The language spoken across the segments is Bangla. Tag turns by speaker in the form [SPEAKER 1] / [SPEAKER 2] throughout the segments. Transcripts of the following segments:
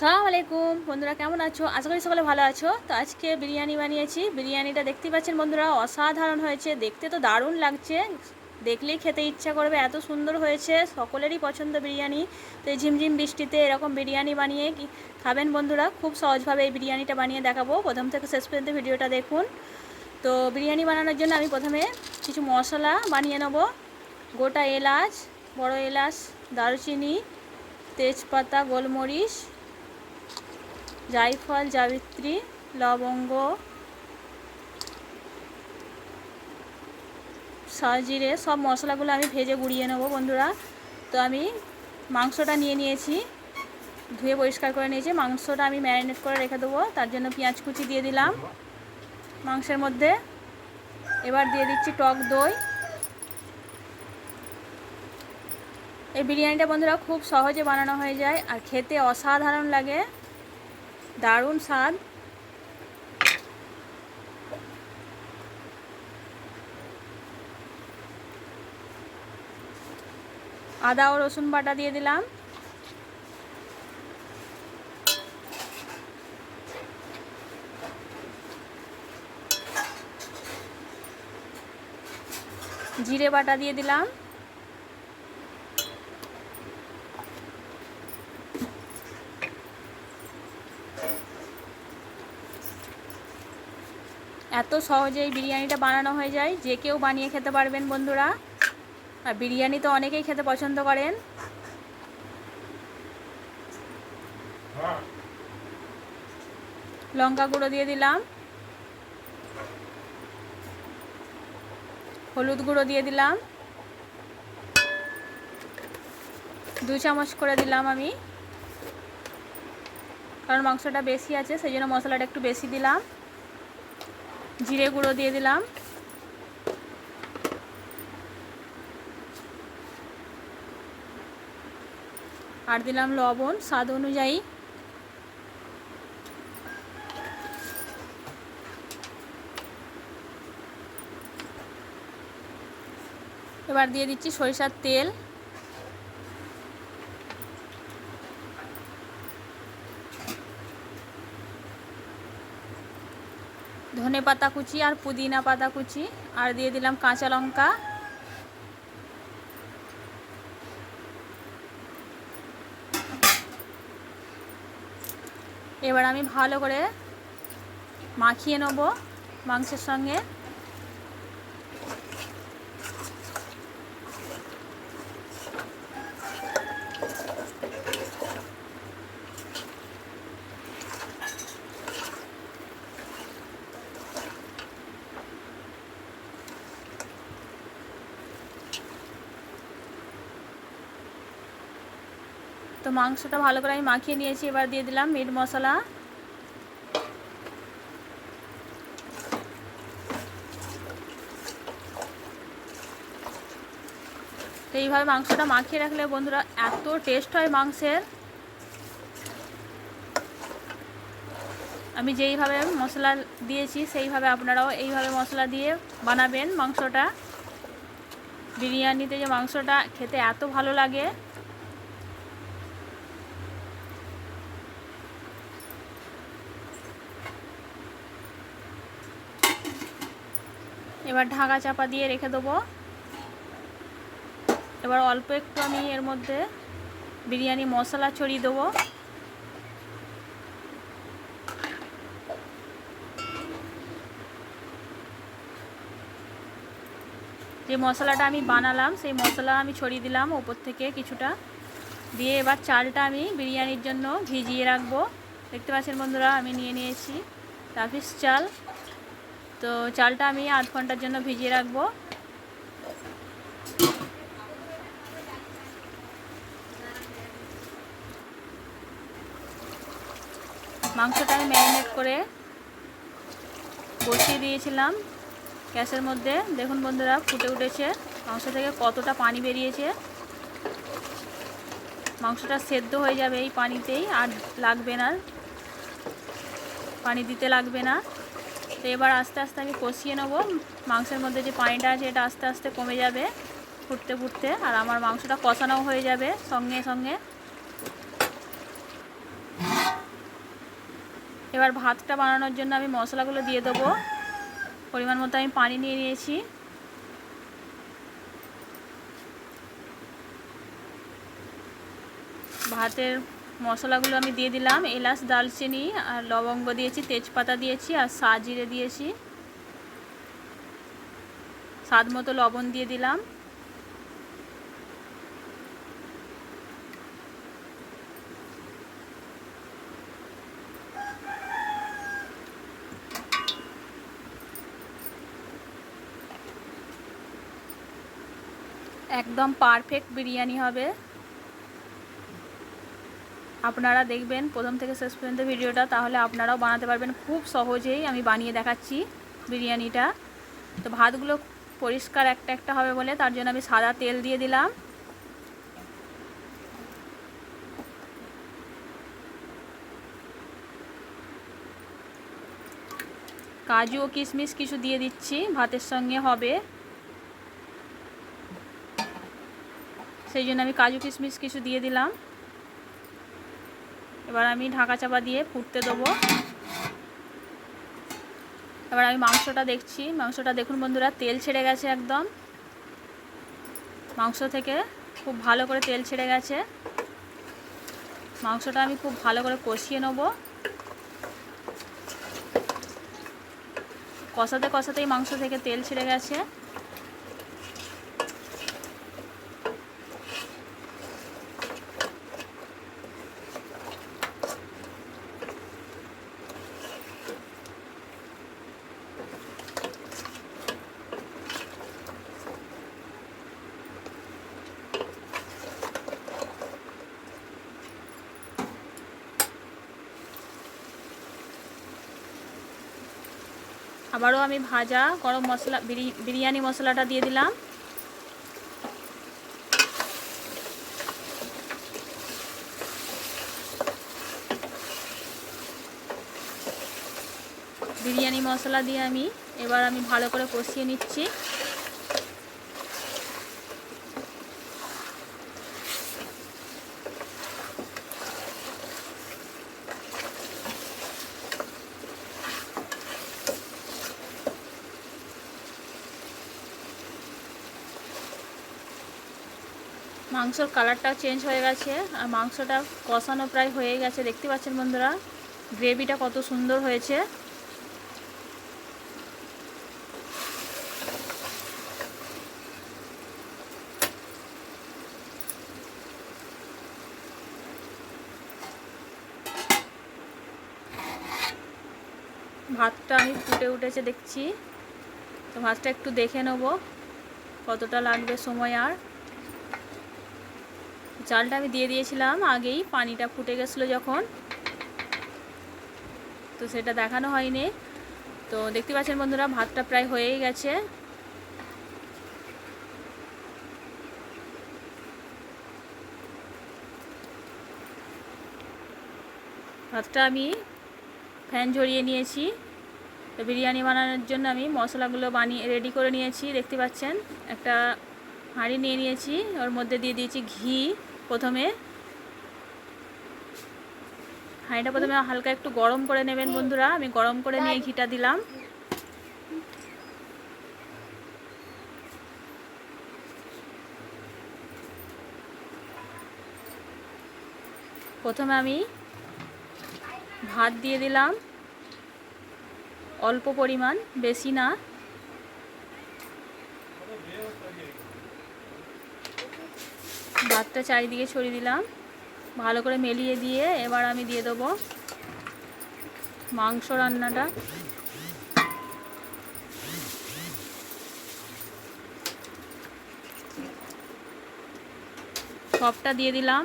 [SPEAKER 1] আসসালামু আলাইকুম বন্ধুরা, কেমন আছো? আশা করি সকলে ভালো আছো। তো আজকে বিরিয়ানি বানিয়েছি। বিরিয়ানিটা দেখতেই পাচ্ছেন বন্ধুরা, অসাধারণ হয়েছে। দেখতে তো দারুণ লাগছে, দেখলেই খেতে ইচ্ছা করবে, এত সুন্দর হয়েছে। সকলেরই পছন্দ বিরিয়ানি। তো এই ঝিমঝিম বৃষ্টিতে এরকম বিরিয়ানি বানিয়ে খাবেন বন্ধুরা। খুব সহজভাবে এই বিরিয়ানিটা বানিয়ে দেখাবো, প্রথম থেকে শেষ পর্যন্ত ভিডিওটা দেখুন। তো বিরিয়ানি বানানোর জন্য আমি প্রথমে কিছু মশলা বানিয়ে নেব। গোটা এলাচ, বড় এলাচ, দারুচিনি, তেজপাতা, গোলমরিচ, জায়ফল, জাবিত্রী, লবঙ্গ, সাজিরে, সব মশলাগুলো আমি ভেজে গুঁড়িয়ে নেব বন্ধুরা। তো আমি মাংসটা নিয়ে নিয়েছি, ধুয়ে পরিষ্কার করে নিয়েছি। মাংসটা আমি ম্যারিনেট করে রেখে দেবো। তার জন্য পেঁয়াজ কুচি দিয়ে দিলাম মাংসের মধ্যে। এবার দিয়ে দিচ্ছি টক দই। এই বিরিয়ানিটা বন্ধুরা খুব সহজে বানানো হয়ে যায় আর খেতে অসাধারণ লাগে, দারুণ স্বাদ। আদা ও রসুন বাটা দিয়ে দিলাম। জিরে বাটা দিয়ে দিলাম। এত সহজেই বিরিয়ানিটা বানানো হয়ে যায়, যে কেউ বানিয়ে খেতে পারবেন বন্ধুরা। আর বিরিয়ানি তো অনেকেই খেতে পছন্দ করেন। লঙ্কা গুঁড়ো দিয়ে দিলাম, হলুদ গুঁড়ো দিয়ে দিলাম, 2 চামচ করে দিলাম আমি, কারণ মাংসটা বেশি আছে সেই জন্য মশলাটা একটু বেশি দিলাম। জিরে গুঁড়ো দিয়ে দিলাম, আর দিলাম লবণ স্বাদ অনুযায়ী। এবার দিয়ে দিচ্ছি সরিষার তেল। ধনে পাতা কুচি আর পুদিনা পাতা কুচি, আর দিয়ে দিলাম কাঁচা লঙ্কা। এবার আমি ভালো করে মাখিয়ে নেব মাংসের সঙ্গে। তো মাংসটা ভালো করে আমি মাখিয়ে নিয়েছি। এবার দিয়ে দিলাম মিট মশলা। তো এইভাবে মাংসটা মাখিয়ে রাখলে বন্ধুরা এত টেস্ট হয় মাংসের। আমি যেইভাবে মশলা দিয়েছি সেইভাবে আপনারাও এইভাবে মশলা দিয়ে বানাবেন মাংসটা। বিরিয়ানিতে যে মাংসটা খেতে এত ভালো লাগে। এবার ঢাকা চাপা দিয়ে রেখে দেবো। এবার অল্প একটু আমি এর মধ্যে বিরিয়ানি মশলা ছড়িয়ে দেবো। যে মশলাটা আমি বানালাম সেই মশলা আমি ছড়িয়ে দিলাম ওপর থেকে কিছুটা দিয়ে। এবার চালটা আমি বিরিয়ানির জন্য ভিজিয়ে রাখবো। দেখতে পাচ্ছেন বন্ধুরা, আমি নিয়ে নিয়েছি রাফিস চাল। তো চালটা আমি 8 ঘন্টার জন্য ভিজিয়ে রাখবো। মাংসটা আমি ম্যারিনেট করে বসিয়ে দিয়েছিলাম গ্যাসের মধ্যে। দেখুন বন্ধুরা, ফুটে উঠেছে মাংস থেকে, কতটা পানি বেরিয়েছে। মাংসটা সেদ্ধ হয়ে যাবে এই পানিতেই, আর লাগবে না, পানি দিতে লাগবে না। তো এবার আস্তে আস্তে আমি কষিয়ে নেব। মাংসের মধ্যে যে পানিটা আছে এটা আস্তে আস্তে কমে যাবে ফুটতে ফুটতে, আর আমার মাংসটা কষানো হয়ে যাবে সঙ্গে সঙ্গে। এবার ভাতটা বানানোর জন্য আমি মশলাগুলো দিয়ে দেবো। পরিমাণ মতো আমি পানি নিয়ে নিয়েছি। ভাতের মশলাগুলো আমি দিয়ে দিলাম। এলাচ, দারচিনি আর লবঙ্গ দিয়েছি, তেজপাতা দিয়েছি আর সাজিরে দিয়েছি। স্বাদ মতো লবণ দিয়ে দিলাম। একদম পারফেক্ট বিরিয়ানি হবে। আপনারা দেখবেন প্রথম থেকে শেষ পর্যন্ত ভিডিওটা, তাহলে আপনারাও বানাতে পারবেন খুব সহজেই। আমি বানিয়ে দেখাচ্ছি বিরিয়ানিটা। তো ভাতগুলো পরিষ্কার একটা একটা হবে বলে তার জন্য আমি সাদা তেল দিয়ে দিলাম। কাজু ও কিশমিশ কিছু দিয়ে দিচ্ছি, ভাতের সঙ্গে হবে সেই জন্য আমি কাজু কিশমিশ কিছু দিয়ে দিলাম। এবার আমি ঢাকা চাপা দিয়ে ফুটতে দেবো। এবার আমি মাংসটা দেখছি। মাংসটা দেখুন বন্ধুরা, তেল ছেড়ে গেছে একদম। মাংস থেকে খুব ভালো করে তেল ছেড়ে গেছে। মাংসটা আমি খুব ভালো করে কষিয়ে নেব। কষাতে কষাতেই মাংস থেকে তেল ছেড়ে গেছে। আবারও আমি ভাজা গরম মশলা বিরিয়ানি মশলাটা দিয়ে দিলাম। বিরিয়ানি মশলা দিয়ে এবার আমি ভালো করে কষিয়ে নিচ্ছি। মাংসর কালারটাও চেঞ্জ হয়ে গেছে আর মাংসটা কষানো প্রায় হয়ে গেছে। দেখতে পাচ্ছেন বন্ধুরা গ্রেভিটা কত সুন্দর হয়েছে। ভাতটা আমি ফুটে উঠেছে দেখছি। তো ভাতটা একটু দেখে নেব কতটা লাগবে সময়। আর চালটা আমি দিয়ে দিয়েছিলাম আগেই, পানিটা ফুটে গেছিলো যখন, তো সেটা দেখানো হয়নি। তো দেখতে পাচ্ছেন বন্ধুরা ভাতটা প্রায় হয়েই গেছে। ভাতটা আমি ফ্যান ঝরিয়ে নিয়েছি। তো বিরিয়ানি বানানোর জন্য আমি মশলাগুলো রেডি করে নিয়েছি। দেখতে পাচ্ছেন একটা হাঁড়ি নিয়ে নিয়েছি, ওর মধ্যে দিয়ে দিয়েছি ঘি। হাঁড়িটা প্রথমে হালকা একটু গরম করে নেবেন বন্ধুরা। আমি গরম করে নিয়ে ঘিটা দিলাম। প্রথমে আমি ভাত দিয়ে দিলাম অল্প পরিমাণ, বেশি না। ভাতটা চারিদিকে ছড়িয়ে দিলাম, ভালো করে মেলিয়ে দিয়ে এবার আমি দিয়ে দেবো মাংস রান্নাটা। সবটা দিয়ে দিলাম।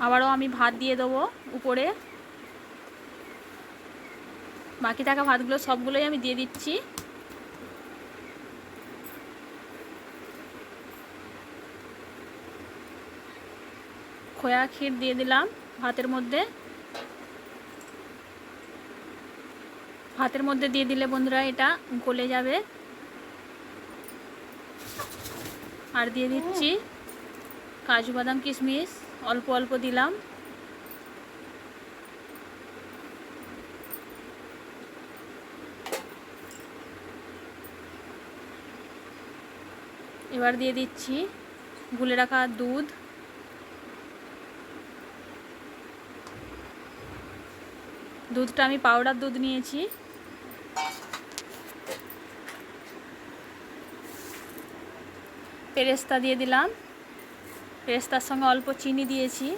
[SPEAKER 1] আবারও আমি ভাত দিয়ে দেবো উপরে। বাকি থাকা ভাতগুলো সবগুলোই আমি দিয়ে দিচ্ছি। খোয়া ক্ষীর দিয়ে দিলাম ভাতের মধ্যে। ভাতের মধ্যে দিয়ে দিলে বন্ধুরা এটা গলে যাবে। আর দিয়ে দিচ্ছি কাজু বাদাম কিশমিশ, অল্প অল্প দিলাম। এবার দিয়ে দিচ্ছি গুলে রাখা দুধ। দুধটা আমি পাউডার দুধ নিয়েছি। পেরেস্তা দিয়ে দিলাম। পেরেস্তার সঙ্গে অল্প চিনি দিয়েছি।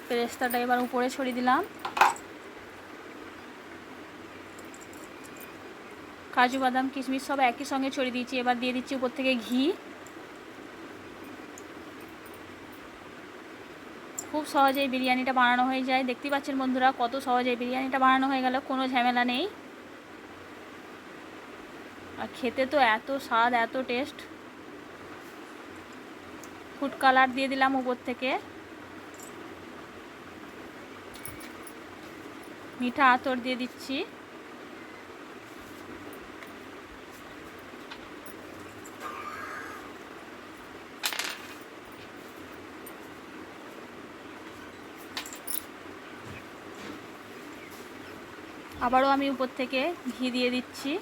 [SPEAKER 1] পেরেস্তাটা এবার উপরে ছড়িয়ে দিলাম। কাজু বাদাম কিশমিশ সব একই সঙ্গে ছড়িয়ে দিয়েছি। এবার দিয়ে দিচ্ছি উপর থেকে ঘি। খুব সহজেই বিরিয়ানিটা বানানো হয়ে যায়। দেখতেই পাচ্ছেন বন্ধুরা কত সহজেই বিরিয়ানিটা বানানো হয়ে গেল, কোনো ঝামেলা নেই। আর খেতে তো এত স্বাদ, এত টেস্ট। ফুড কালার দিয়ে দিলাম উপর থেকে। মিঠা আতর দিয়ে দিচ্ছি। আবারও আমি উপর থেকে ঘি দিয়ে দিচ্ছি।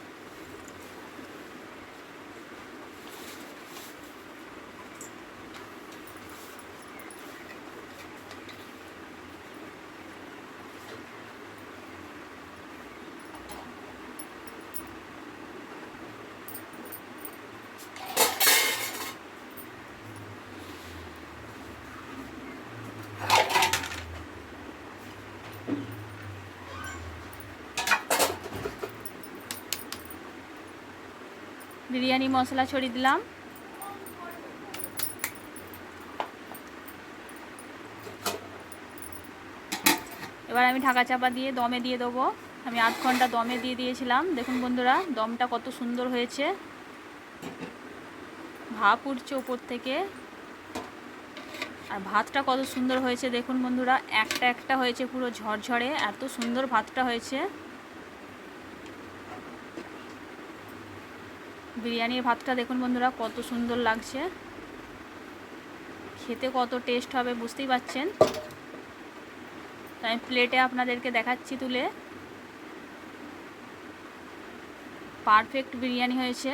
[SPEAKER 1] বিরিয়ানি মশলা ছড়িয়ে দিলাম। এবার আমি ঢাকা চাপা দিয়ে দমে দিয়ে দেবো। আমি 8 ঘন্টা দমে দিয়ে দিয়েছিলাম। দেখুন বন্ধুরা দমটা কত সুন্দর হয়েছে, ভাপ উঠছে উপর থেকে। আর ভাতটা কত সুন্দর হয়েছে দেখুন বন্ধুরা, একটা একটা হয়েছে পুরো ঝরঝরে, এত সুন্দর ভাতটা হয়েছে। বিরিয়ানির ভাতটা দেখুন বন্ধুরা কত সুন্দর লাগছে, খেতে কত টেস্ট হবে বুঝতেই পারছেন। আমি প্লেটে আপনাদেরকে দেখাচ্ছি তুলে। পারফেক্ট বিরিয়ানি হয়েছে।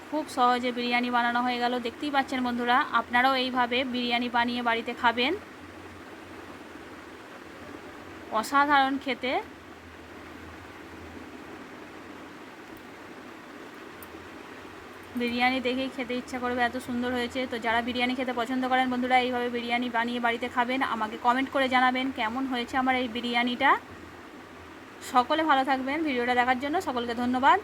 [SPEAKER 1] খুব সহজে বিরিয়ানি বানানো হয়ে গেল। দেখতেই পাচ্ছেন বন্ধুরা, আপনারাও এইভাবে বিরিয়ানি বানিয়ে বাড়িতে খাবেন, অসাধারণ খেতে। বিরিয়ানি দেখেই খেতে ইচ্ছা করবে, এত সুন্দর হয়েছে। তো যারা বিরিয়ানি খেতে পছন্দ করেন বন্ধুরা, এইভাবে বিরিয়ানি বানিয়ে বাড়িতে খাবেন। আমাকে কমেন্ট করে জানাবেন কেমন হয়েছে আমার এই বিরিয়ানিটা। সকলে ভালো থাকবেন। ভিডিওটা দেখার জন্য সকলকে ধন্যবাদ।